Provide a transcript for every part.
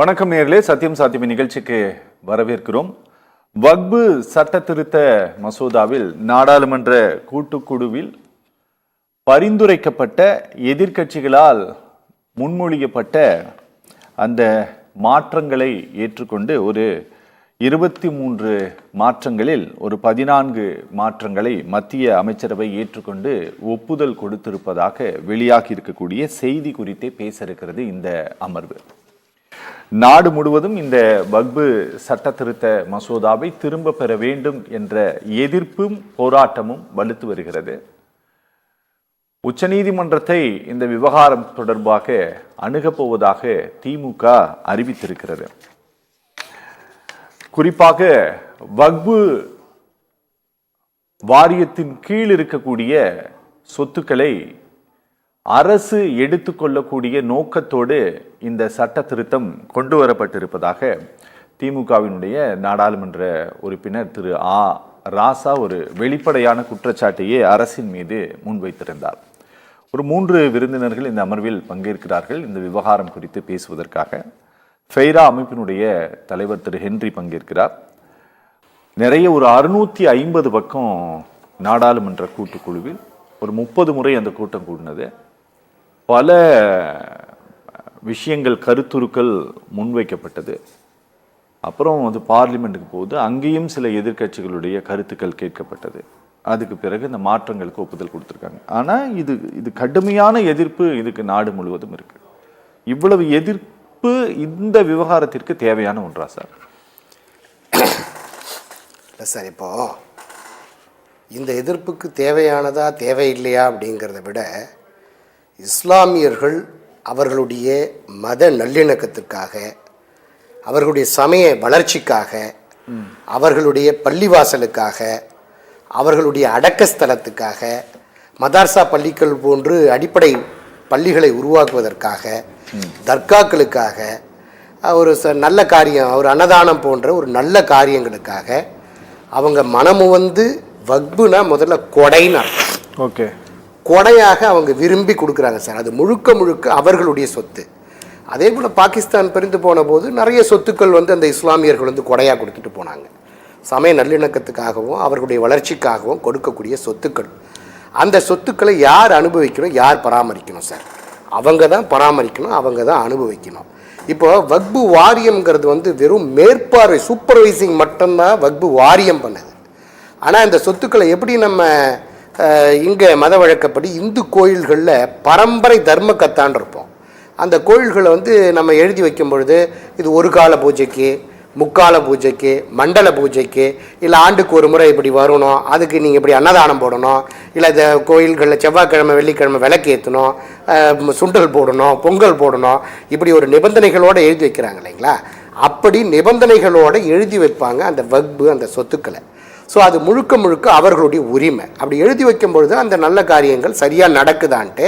வணக்கம் நேயர்களே, சத்தியம் சாத்தியம் நிகழ்ச்சிக்கு வரவேற்கிறோம். வக்பு சட்ட திருத்த மசோதாவில் நாடாளுமன்ற கூட்டுக்குழுவில் பரிந்துரைக்கப்பட்ட எதிர்க்கட்சிகளால் முன்மொழியப்பட்ட அந்த மாற்றங்களை ஏற்றுக்கொண்டு ஒரு 23 மாற்றங்களில் ஒரு 14 மாற்றங்களை மத்திய அமைச்சரவை ஏற்றுக்கொண்டு ஒப்புதல் கொடுத்திருப்பதாக வெளியாகி இருக்கக்கூடிய செய்தி குறித்தே பேச இருக்கிறது இந்த அமர்வு. நாடு முழுவதும் இந்த வக்பு சட்ட திருத்த மசோதாவை திரும்ப பெற வேண்டும் என்ற எதிர்ப்பும் போராட்டமும் வலுத்து வருகிறது. உச்சநீதிமன்றத்தை இந்த விவகாரம் தொடர்பாக அணுகப் போவதாக திமுக அறிவித்திருக்கிறது. குறிப்பாக வக்பு வாரியத்தின் கீழ் இருக்கக்கூடிய சொத்துக்களை அரசு எடுத்துக்கொள்ளக்கூடிய நோக்கத்தோடு இந்த சட்ட திருத்தம் கொண்டு வரப்பட்டிருப்பதாக திமுகவினுடைய நாடாளுமன்ற உறுப்பினர் திரு ராசா ஒரு வெளிப்படையான குற்றச்சாட்டையே அரசின் மீது முன்வைத்திருந்தார். ஒரு 3 விருந்தினர்கள் இந்த அமர்வில் பங்கேற்கிறார்கள். இந்த விவகாரம் குறித்து பேசுவதற்காக ஃபெய்ரா அமைப்பினுடைய தலைவர் திரு ஹென்றி பங்கேற்கிறார். நிறைய ஒரு 650 பக்கம் நாடாளுமன்ற கூட்டுக்குழுவில் ஒரு 30 முறை அந்த கூட்டம் கூடினது. பல விஷயங்கள் கருத்துருக்கள் முன்வைக்கப்பட்டது. அப்புறம் அது பார்லிமெண்ட்டுக்கு போகுது. அங்கேயும் சில எதிர்க்கட்சிகளுடைய கருத்துக்கள் கேட்கப்பட்டது. அதுக்கு பிறகு இந்த மாற்றங்களுக்கு ஒப்புதல் கொடுத்துருக்காங்க. ஆனால் இது கடுமையான எதிர்ப்பு இதுக்கு நாடு முழுவதும் இருக்கு. இவ்வளவு எதிர்ப்பு இந்த விவகாரத்திற்கு தேவையான ஒன்றா சார்? இல்லை சார், இப்போ இந்த எதிர்ப்புக்கு தேவையானதா தேவையில்லையா அப்படிங்கிறத விட இஸ்லாமியர்கள் அவர்களுடைய மத நல்லிணக்கத்திற்காக, அவர்களுடைய சமய வளர்ச்சிக்காக, அவர்களுடைய பள்ளிவாசலுக்காக, அவர்களுடைய அடக்கஸ்தலத்துக்காக, மதர்சா பள்ளிகள் போன்று அடிப்படை பள்ளிகளை உருவாக்குவதற்காக, தர்காக்களுக்காக, ஒரு நல்ல காரியம், ஒரு அன்னதானம் போன்ற ஒரு நல்ல காரியங்களுக்காக அவங்க மனமும் வந்து வக்புனா முதல்ல கொடைன்னு அர்த்தம். ஓகே, கொடையாக அவங்க விரும்பி கொடுக்குறாங்க சார். அது முழுக்க முழுக்க அவர்களுடைய சொத்து. அதே போல் பாகிஸ்தான் பிரிந்து போன போது நிறைய சொத்துக்கள் வந்து அந்த இஸ்லாமியர்கள் வந்து கொடையாக கொடுத்துட்டு போனாங்க. சமய நல்லிணக்கத்துக்காகவும் அவர்களுடைய வளர்ச்சிக்காகவும் கொடுக்கக்கூடிய சொத்துக்கள். அந்த சொத்துக்களை யார் அனுபவிக்கணும், யார் பராமரிக்கணும் சார்? அவங்க தான் பராமரிக்கணும், அவங்க தான் அனுபவிக்கணும். இப்போ வக்பு வாரியம்ங்கிறது வந்து வெறும் மேற்பார்வை, சூப்பர்வைசிங் மட்டும்தான் வக்பு வாரியம் பண்ணுது. ஆனால் இந்த சொத்துக்களை எப்படி நம்ம இங்கே மத வழக்கப்படி இந்து கோயில்களில் பரம்பரை தர்ம கத்தான் இருப்போம். அந்த கோயில்களை வந்து நம்ம எழுதி வைக்கும் பொழுது இது ஒரு கால பூஜைக்கு, முக்கால பூஜைக்கு, மண்டல பூஜைக்கு, இல்லை ஆண்டுக்கு ஒரு முறை இப்படி வரணும், அதுக்கு நீங்கள் இப்படி அன்னதானம் போடணும், இல்லை இந்த கோயில்களில் செவ்வாய்க்கிழமை வெள்ளிக்கிழமை விளக்கு ஏற்றணும், சுண்டல் போடணும், பொங்கல் போடணும், இப்படி ஒரு நிபந்தனைகளோடு எழுதி வைக்கிறாங்க இல்லைங்களா? அப்படி நிபந்தனைகளோடு எழுதி வைப்பாங்க அந்த வக்பு, அந்த சொத்துக்களை. ஸோ அது முழுக்க முழுக்க அவர்களுடைய உரிமை. அப்படி எழுதி வைக்கும் பொழுது அந்த நல்ல காரியங்கள் சரியாக நடக்குதான்ட்டு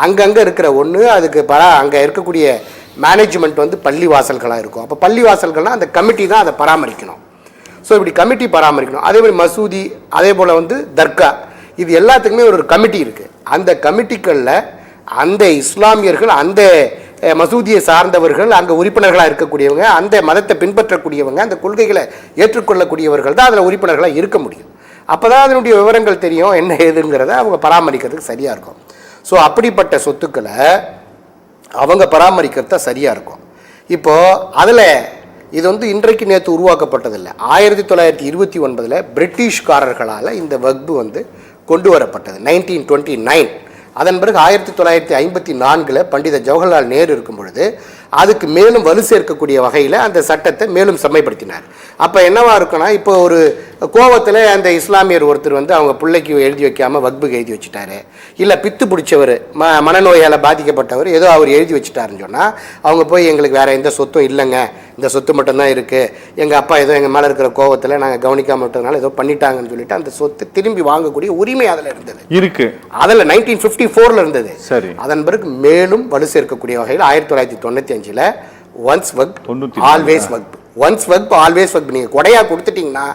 அங்கங்கே இருக்கிற ஒன்று அதுக்கு அங்கே இருக்கக்கூடிய மேனேஜ்மெண்ட் வந்து பள்ளி வாசல்களாக இருக்கும். அப்போ பள்ளி வாசல்கள்னால் அந்த கமிட்டி தான் அதை பராமரிக்கணும். ஸோ இப்படி கமிட்டி பராமரிக்கணும். அதே மாதிரி மசூதி, அதே போல் வந்து தர்கா, இது எல்லாத்துக்குமே ஒரு கமிட்டி இருக்குது. அந்த கமிட்டிகளில் அந்த இஸ்லாமியர்கள், அந்த மசூதியை சார்ந்தவர்கள், அங்கே உறுப்பினர்களாக இருக்கக்கூடியவங்க, அந்த மதத்தை பின்பற்றக்கூடியவங்க, அந்த கொள்கைகளை ஏற்றுக்கொள்ளக்கூடியவர்கள் தான் அதில் உறுப்பினர்களாக இருக்க முடியும். அப்போ தான் அதனுடைய விவரங்கள் தெரியும், என்ன ஏதுங்கிறத அவங்க பராமரிக்கிறதுக்கு சரியாக இருக்கும். ஸோ அப்படிப்பட்ட சொத்துக்களை அவங்க பராமரிக்கிறது தான் சரியாக இருக்கும். இப்போது அதில் இது வந்து இன்றைக்கு நேற்று உருவாக்கப்பட்டதில்லை. 1929 பிரிட்டிஷ்காரர்களால் இந்த வக்பு வந்து கொண்டு வரப்பட்டது, 1929. அதன் பிறகு 1954 பண்டித ஜவஹர்லால் நேரு இருக்கும் பொழுது அதுக்கு மேலும் வலு சேர்க்கக்கூடிய வகையில் அந்த சட்டத்தை மேலும் செம்மைப்படுத்தினார். அப்போ என்னவா இருக்குன்னா, இப்போ ஒரு கோவத்தில் அந்த இஸ்லாமியர் ஒருத்தர் வந்து அவங்க பிள்ளைக்கு எழுதி வைக்காமல் வக்புக்கு எழுதி வச்சுட்டாரு, இல்லை பித்து பிடிச்சவர், மனநோயால் பாதிக்கப்பட்டவர் ஏதோ அவர் எழுதி வச்சுட்டாருன்னு சொன்னால் அவங்க போய் எங்களுக்கு வேறு எந்த சொத்தும் இல்லைங்க, இந்த சொத்து மட்டும்தான் இருக்குது, எங்கள் அப்பா ஏதோ எங்கள் மேலே இருக்கிற கோவத்தில் நாங்கள் கவனிக்காமல் விட்டதுனால ஏதோ பண்ணிட்டாங்கன்னு சொல்லிட்டு அந்த சொத்தை திரும்பி வாங்கக்கூடிய உரிமை அதில் இருந்தது இருக்கு. அதில் 1954 இருந்தது. சரி, அதன் பிறகு மேலும் வலு சேர்க்கக்கூடிய வகையில் 1995 ஒன்ஸ் வக்ப் ஆல்வேஸ் வக்ப், ஒன்ஸ் வக்ப் ஆல்வேஸ் வக்ப். நீங்கள் கொடையாக கொடுத்துட்டீங்கன்னா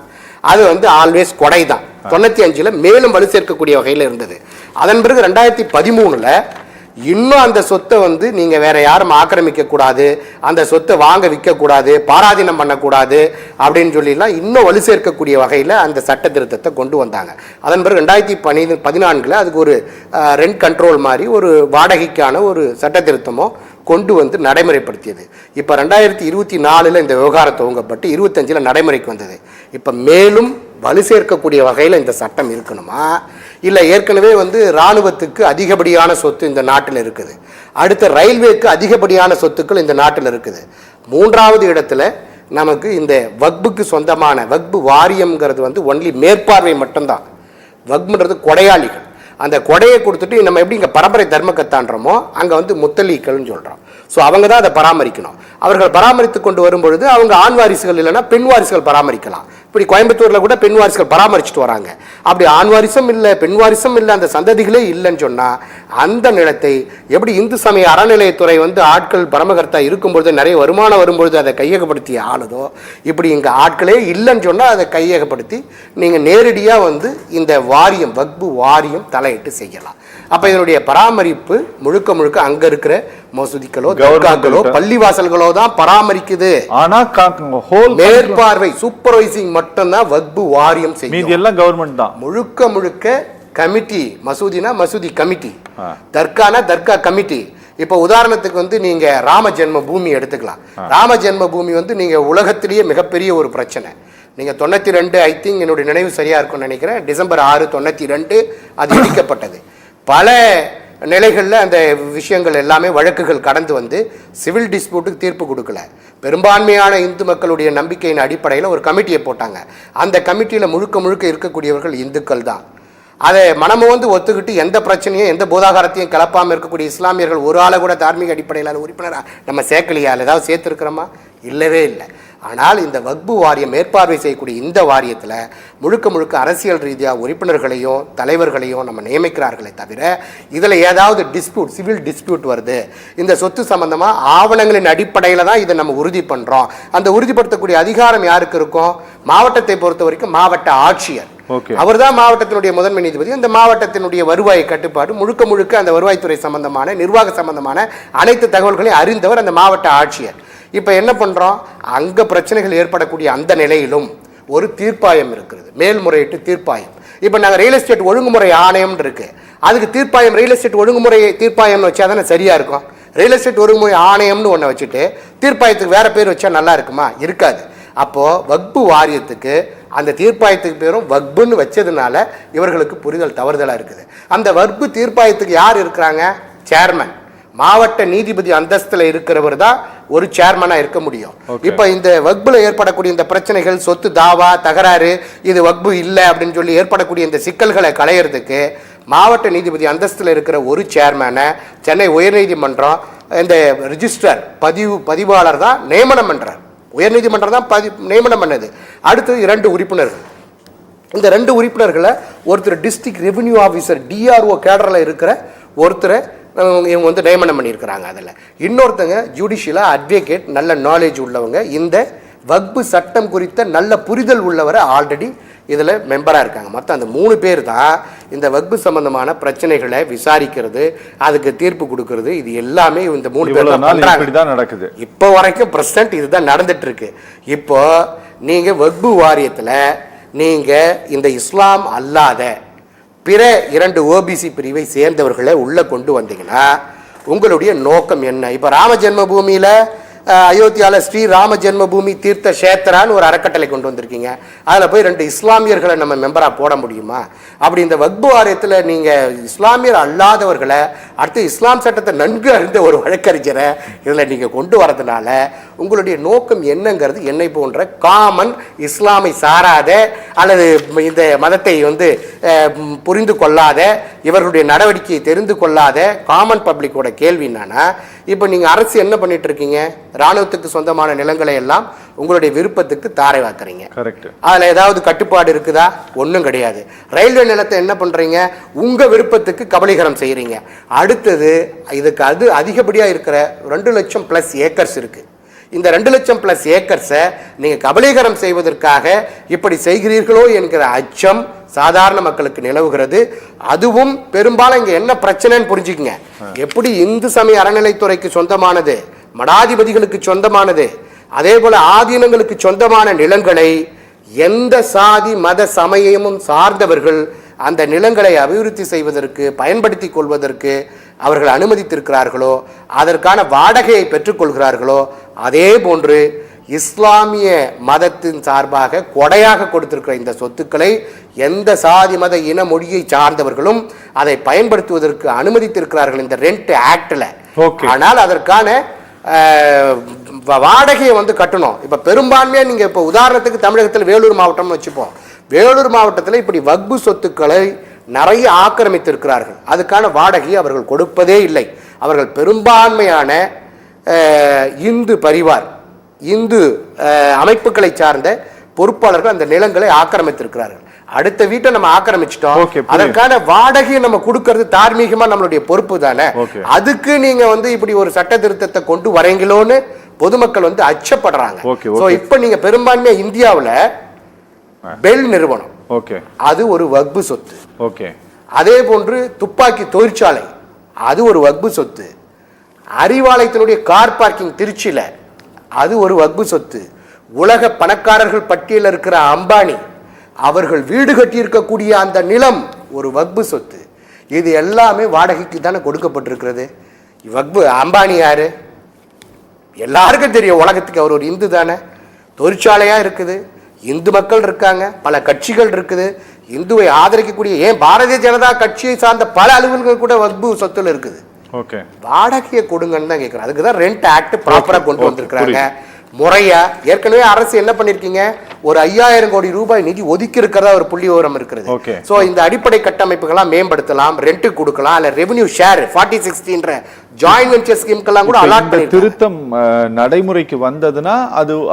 அது வந்து ஆல்வேஸ் கொடை தான். 95 மேலும் வலு சேர்க்கக்கூடிய வகையில் இருந்தது. அதன் பிறகு 2013 இன்னும் அந்த சொத்தை வந்து நீங்கள் வேற யாரும் ஆக்கிரமிக்கக்கூடாது, அந்த சொத்தை வாங்க விற்கக்கூடாது, பாராதீனம் பண்ணக்கூடாது அப்படின்னு சொல்லிலாம் இன்னும் வலு சேர்க்கக்கூடிய வகையில் அந்த சட்ட திருத்தத்தை கொண்டு வந்தாங்க. அதன் பிறகு 2014 அதுக்கு ஒரு ரெண்ட் கண்ட்ரோல் மாதிரி ஒரு வாடகைக்கான ஒரு சட்ட திருத்தமோ கொண்டு வந்து நடைமுறைப்படுத்தியது. இப்போ 2024 இந்த விவகாரம் துவங்கப்பட்டு 25 நடைமுறைக்கு வந்தது. இப்போ மேலும் வலு சேர்க்கக்கூடிய வகையில் இந்த சட்டம் இருக்கணுமா, இல்லை ஏற்கனவே வந்து இராணுவத்துக்கு அதிகப்படியான சொத்து இந்த நாட்டில் இருக்குது, அடுத்த ரயில்வேக்கு அதிகப்படியான சொத்துக்கள் இந்த நாட்டில் இருக்குது, மூன்றாவது இடத்துல நமக்கு இந்த வக்புக்கு சொந்தமான வக்பு வாரியம்ங்கிறது வந்து ஒன்லி மேற்பார்வை மட்டும்தான். வக்புன்றது கொடையாளிகள். அந்த கொடையை கொடுத்துட்டு நம்ம எப்படி இங்கே பரம்பரை தர்மக்கத்தான்றமோ அங்கே வந்து முத்தலீக்கள்னு சொல்கிறோம். ஸோ அவங்க தான் அதை பராமரிக்கணும். அவர்கள் பராமரித்து கொண்டு வரும்பொழுது அவங்க ஆண் வாரிசுகள் இல்லைன்னா பெண் வாரிசுகள் பராமரிக்கலாம். இப்படி கோயம்புத்தூரில் கூட பெண் வாரிசுகள் பராமரிச்சுட்டு வராங்க. அப்படி ஆண் வாரிசும் இல்லை பெண் வாரிசும் இல்லை, அந்த சந்ததிகளே இல்லைன்னு சொன்னால் அந்த நிலத்தை எப்படி இந்து சமய அறநிலையத்துறை வந்து ஆட்கள் பரமகர்த்தா இருக்கும்பொழுது நிறைய வருமானம் வரும்பொழுது அதை கையகப்படுத்தி ஆளுதோ, இப்படி இங்கே ஆட்களே இல்லைன்னு சொன்னால் அதை கையகப்படுத்தி நீங்கள் நேரடியாக வந்து இந்த வாரியம் வக்பு வாரியம் தலையிட்டு செய்யலாம். அப்போ இதனுடைய பராமரிப்பு முழுக்க முழுக்க அங்கே இருக்கிற மசூதிகளோ தர்காக்களோ பள்ளிவாசல்களோ தான் பராமரிக்குது. ஆனா மேற்பார்வை சூப்பர்வைசிங் மட்டும்தான் வக்பு வாரியம் செய்யும். மீதி எல்லாம் கவர்மெண்ட் தான். முழுக்க முழுக்க கமிட்டி, மசூதினா மசூதி கமிட்டி, தர்கானா தர்கா கமிட்டி. இப்போ உதாரணத்துக்கு வந்து நீங்க ராம ஜென்ம பூமி எடுத்துக்கலாம். ராம ஜென்ம பூமி வந்து நீங்க உலகத்திலேயே மிகப்பெரிய ஒரு பிரச்சனை. நீங்க 92 ஐ திங்க் என்னுடைய நினைவு சரியா இருக்கும்னு நினைக்கிறேன், டிசம்பர் 6, 92 அது இடிக்கப்பட்டது. பல நிலைகளில் அந்த விஷயங்கள் எல்லாமே வழக்குகள் கடந்து வந்து சிவில் டிஸ்பியூட்டுக்கு தீர்ப்பு கொடுக்கல. பெரும்பான்மையான இந்து மக்களுடைய நம்பிக்கையின் அடிப்படையில் ஒரு கமிட்டியை போட்டாங்க. அந்த கமிட்டியில் முழுக்க முழுக்க இருக்கக்கூடியவர்கள் இந்துக்கள் தான். அதை மனமு வந்து ஒத்துக்கிட்டு எந்த பிரச்சனையும் எந்த போதாகாரத்தையும் கிளப்பாமல் இருக்கக்கூடிய இஸ்லாமியர்கள் ஒரு ஆளை கூட தார்மீக அடிப்படையில் உறுப்பினராக நம்ம சேர்க்கலையா, ஏதாவது சேர்த்துருக்கிறோமா? இல்லவே இல்லை. ஆனால் இந்த வக்பு வாரியம் மேற்பார்வை செய்யக்கூடிய இந்த வாரியத்தில் முழுக்க முழுக்க அரசியல் ரீதியாக உறுப்பினர்களையும் தலைவர்களையும் நம்ம நியமிக்கிறார்களே தவிர இதில் ஏதாவது டிஸ்பியூட் சிவில் டிஸ்பியூட் வருது, இந்த சொத்து சம்பந்தமாக ஆவணங்களின் அடிப்படையில் தான் இதை நம்ம உறுதி பண்ணுறோம். அந்த உறுதிப்படுத்தக்கூடிய அதிகாரம் யாருக்கு இருக்கும்? மாவட்டத்தை பொறுத்த வரைக்கும் மாவட்ட ஆட்சியர், அவர் தான் மாவட்டத்தினுடைய முதன்மை நீதிபதி. அந்த மாவட்டத்தினுடைய வருவாய் கட்டுப்பாடு முழுக்க முழுக்க அந்த வருவாய்த்துறை சம்பந்தமான நிர்வாக சம்பந்தமான அனைத்து தகவல்களையும் அறிந்தவர் அந்த மாவட்ட ஆட்சியர். இப்போ என்ன பண்ணுறோம், அங்கே பிரச்சனைகள் ஏற்படக்கூடிய அந்த நிலையிலும் ஒரு தீர்ப்பாயம் இருக்கிறது, மேல்முறையீட்டு தீர்ப்பாயம். இப்போ நாங்கள் ரியல் எஸ்டேட் ஒழுங்குமுறை ஆணையம் இருக்கு, அதுக்கு தீர்ப்பாயம் ரியல் எஸ்டேட் ஒழுங்குமுறை தீர்ப்பாயம்னு வச்சா தானே சரியா இருக்கும். ரியல் எஸ்டேட் ஒழுங்குமுறை ஆணையம்னு ஒன்றை வச்சுட்டு தீர்ப்பாயத்துக்கு வேற பேர் வச்சா நல்லா இருக்குமா? இருக்காது. அப்போ வக்பு வாரியத்துக்கு அந்த தீர்ப்பாயத்துக்கு பேரும் வக்புன்னு வச்சதுனால இவர்களுக்கு புரிதல் தவறுதலாக இருக்குது. அந்த வக்பு தீர்ப்பாயத்துக்கு யார் இருக்கிறாங்க? சேர்மன். மாவட்ட நீதிபதி அந்தஸ்தில் இருக்கிறவர் தான் ஒரு சேர்மனாக இருக்க முடியும். இப்போ இந்த வக்புல ஏற்படக்கூடிய இந்த பிரச்சனைகள், சொத்து தாவா தகராறு, இது வக்பு இல்லை அப்படின்னு சொல்லி ஏற்படக்கூடிய இந்த சிக்கல்களை களையிறதுக்கு மாவட்ட நீதிபதி அந்தஸ்தில் இருக்கிற ஒரு சேர்மனை சென்னை உயர்நீதிமன்றம் இந்த ரிஜிஸ்டர் பதிவாளர் தான் நியமனம் பண்ணுறார். உயர்நீதிமன்றம் தான் நியமனம் பண்ணது. அடுத்து 2 உறுப்பினர்கள். இந்த 2 உறுப்பினர்களை ஒருத்தர் டிஸ்ட்ரிக்ட் ரெவென்யூ ஆஃபீஸர் டிஆர்ஓ கேடரில் இருக்கிற ஒருத்தரை இவங்க வந்து நியமனம் பண்ணியிருக்கிறாங்க. அதில் இன்னொருத்தங்க ஜுடிஷியலாக அட்வொகேட், நல்ல நாலேஜ் உள்ளவங்க, இந்த வக்பு சட்டம் குறித்த நல்ல புரிதல் உள்ளவரை ஆல்ரெடி இதில் மெம்பராக இருக்காங்க. மொத்தம் அந்த 3 பேர் தான் இந்த வக்பு சம்பந்தமான பிரச்சனைகளை விசாரிக்கிறது, அதுக்கு தீர்ப்பு கொடுக்கறது. இது எல்லாமே இந்த 3 பேர் தான் நடக்குது. இப்போ வரைக்கும் பிரசன்ட் இதுதான் நடந்துட்டு இருக்கு. இப்போ நீங்க வக்பு வாரியத்தில் நீங்க இந்த இஸ்லாம் அல்லாத பிற 2 ஓபிசி பிரிவை சேர்ந்தவர்களை உள்ள கொண்டு வந்தீங்கன்னா உங்களுடைய நோக்கம் என்ன? இப்போ ராம ஜென்மபூமியில அயோத்தியாவில் ஸ்ரீ ராம ஜென்மபூமி தீர்த்த கஷேத்திரான்னு ஒரு அறக்கட்டளை கொண்டு வந்திருக்கீங்க. அதில் போய் 2 இஸ்லாமியர்களை நம்ம மெம்பராக போட முடியுமா? அப்படி இந்த வக்பு வாரியத்தில் நீங்கள் இஸ்லாமியர் அல்லாதவர்களை, அடுத்து இஸ்லாம் சட்டத்தை நன்கு அறிந்த ஒரு வழக்கறிஞரை இதில் நீங்கள் கொண்டு வரதுனால உங்களுடைய நோக்கம் என்னங்கிறது என்னை போன்ற காமன் இஸ்லாமை சாராத அல்லது இந்த மதத்தை வந்து புரிந்து கொள்ளாத, இவர்களுடைய நடவடிக்கையை தெரிந்து கொள்ளாத காமன் பப்ளிக்கோட கேள்வி என்னன்னா, இப்போ நீங்கள் அரசு என்ன பண்ணிட்டு இருக்கீங்க? இராணுவத்துக்கு சொந்தமான நிலங்களை எல்லாம் உங்களுடைய விருப்பத்துக்கு தாரை வாக்குறீங்க. அதில் ஏதாவது கட்டுப்பாடு இருக்குதா? ஒன்றும் கிடையாது. ரயில்வே நிலத்தை என்ன பண்ணுறீங்க? உங்கள் விருப்பத்துக்கு கபலீகரம் செய்கிறீங்க. அடுத்தது இதுக்கு அதிகப்படியாக இருக்கிற 2 லட்சம்+ ஏக்கர்ஸ் இருக்குது. இந்த 2 லட்சம் பிளஸ் ஏக்கர்ஸை நீங்க கபலீகரம் செய்வதற்காக இப்படி செய்கிறீர்களோ என்கிற அச்சம் சாதாரண மக்களுக்கு நிலவுகிறது. அதுவும் பெரும்பாலும் இங்க என்ன பிரச்சனைன்னு புரிஞ்சுக்கங்க. எப்படி இந்து சமய அறநிலைத்துறைக்கு சொந்தமானது, மடாதிபதிகளுக்கு சொந்தமானது, அதே போல ஆதீனங்களுக்கு சொந்தமான நிலங்களை எந்த சாதி மத சமயமும் சார்ந்தவர்கள் அந்த நிலங்களை அபிவிருத்தி செய்வதற்கு பயன்படுத்தி கொள்வதற்கு அவர்கள் அனுமதித்திருக்கிறார்களோ, அதற்கான வாடகையை பெற்றுக்கொள்கிறார்களோ, அதே போன்று இஸ்லாமிய மதத்தின் சார்பாக கொடையாக கொடுத்திருக்கிற இந்த சொத்துக்களை எந்த சாதி மத இன மொழியை சார்ந்தவர்களும் அதை பயன்படுத்துவதற்கு அனுமதித்திருக்கிறார்கள் இந்த ரெண்ட் ஆக்ட்ல. ஆனால் அதற்கான வாடகையை கட்டணும். இப்ப பெரும்பான்மையா நீங்க இப்ப உதாரணத்துக்கு தமிழகத்தில் வேலூர் மாவட்டம் வச்சுப்போம். வேலூர் மாவட்டத்தில் இப்படி வக்பு சொத்துக்களை நிறைய ஆக்கிரமித்திருக்கிறார்கள். அதுக்கான வாடகையை அவர்கள் கொடுப்பதே இல்லை. அவர்கள் பெரும்பான்மையான இந்து பரிவார், இந்து அமைப்புகளை சார்ந்த பொறுப்பாளர்கள் அந்த நிலங்களை ஆக்கிரமித்திருக்கிறார்கள். அடுத்த வீட்டை நம்ம ஆக்கிரமிச்சிட்டோம், அதற்கான வாடகையை நம்ம கொடுக்கிறது தார்மீகமா நம்மளுடைய பொறுப்பு தானே. அதுக்கு நீங்க இப்படி ஒரு சட்ட திருத்தத்தை கொண்டு வரீங்களோன்னு பொதுமக்கள் அச்சப்படுறாங்க. இப்ப நீங்க பெரும்பான்மையா இந்தியாவுல பெல் நிறுவனம் அது ஒரு வக்பு சொத்து. அதே போன்று துப்பாக்கி தொழிற்சாலை அது ஒரு வக்பு சொத்து. அறிவாலயத்தினுடைய கார் பார்க்கிங் திருச்சியில அது ஒரு வக்பு சொத்து. உலக பணக்காரர்கள் பட்டியலில் இருக்கிற அம்பானி அவர்கள் வீடு கட்டி இருக்கக்கூடிய அந்த நிலம் ஒரு வக்பு சொத்து. இது எல்லாமே வாடகைக்கு தானே கொடுக்கப்பட்டிருக்கிறது. வக்பு அம்பானி யாரு எல்லாருக்கும் தெரியும், உலகத்துக்கு அவர் ஒரு இந்து தானே. தொழிற்சாலையா இருக்குது, இந்து மக்கள் இருக்காங்க, பல கட்சிகள் இருக்குது, இந்துவை ஆதரிக்கக்கூடிய ஏன் பாரதிய ஜனதா கட்சியை சார்ந்த பல அலுவலர்கள் கூட வக்பு சொத்துல இருக்குது. வாடகையை கொடுங்கன்னு தான் கேட்கிறேன். அதுக்குதான் ரெண்ட் ஆக்ட் ப்ராப்பரா கொண்டு வந்திருக்கிறாங்க முறையா. ஏற்கனவே அரசு என்ன பண்ணிருக்கீங்க, ஒரு 5000 கோடி ரூபாய் நிதி ஒதுக்கி இருக்கிறதா ஒரு புள்ளி விவரம் இருக்கிறது. சோ இந்த அடிப்படை கட்டமைப்புகள்லாம் மேம்படுத்தலாம், ரெண்ட் கொடுக்கலாம், அல்ல ரெவென்யூ ஷேர் 40-60ன்ற ஜாயிண்ட் வெஞ்சர் ஸ்கீம்க்கெல்லாம் கூட அலாட் பண்ணி திருத்தம் நடைமுறைக்கு வந்ததுன்னா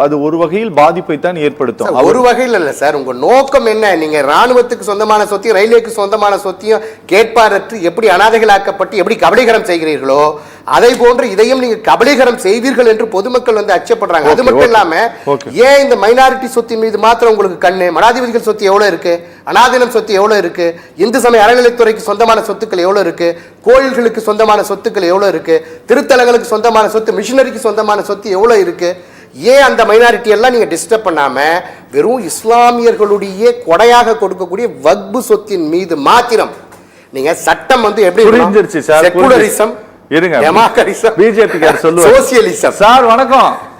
அது ஒரு வகையில் பாதிப்பை தான் ஏற்படுத்தும். ஒரு வகையில் இல்ல சார். உங்க நோக்கம் என்ன? நீங்க ராணுவத்துக்கு சொந்தமான சொத்தையும் ரயில்வேக்கு சொந்தமான சொத்தையும் கேட்பாரற்று எப்படி அனாதைகளாக்கப்பட்டு எப்படி கபலீகரம் செய்கிறீர்களோ அதை போன்று இதையும் நீங்க கபலீகரம் செய்வீர்கள் என்று பொதுமக்கள் அச்சப்படுறாங்க. அது மட்டும் இல்லாம ஏன் இந்த மைனாரிட்டி சொத்தின் மீது மாத்திரம் உங்களுக்கு கண்ணு? மடாதிபதிகள் சொத்து எவ்வளவு இருக்கு, அனாதீனம் சொத்து எவ்வளவு இருக்கு, இந்து சமய அறநிலைத்துறைக்கு சொந்தமான சொத்துக்கள் எவ்வளவு இருக்கு, கோயில்களுக்கு சொந்தமான சொத்துக்கள் எவ்வளவு இருக்கு, திருத்தலங்களுக்கு சொந்தமான சொத்து, மிஷினரிக்கு சொந்தமான சொத்து எவ்வளவு இருக்கு? ஏன் அந்த மைனாரிட்டி எல்லாம் நீங்க டிஸ்டர்ப் பண்ணாம வெறும் இஸ்லாமியர்களுடைய கொடையாக கொடுக்கக்கூடிய வக்பு சொத்தின் மீது மாத்திரம் நீங்க சட்டம் எப்படி புரிஞ்சிருச்சு சார். செகுலரிசம், இருங்க, டெமோக்ரட்டிசம், பிஜேபி காரர் சொல்லுவார், சோசியலிசம். சார் வணக்கம்.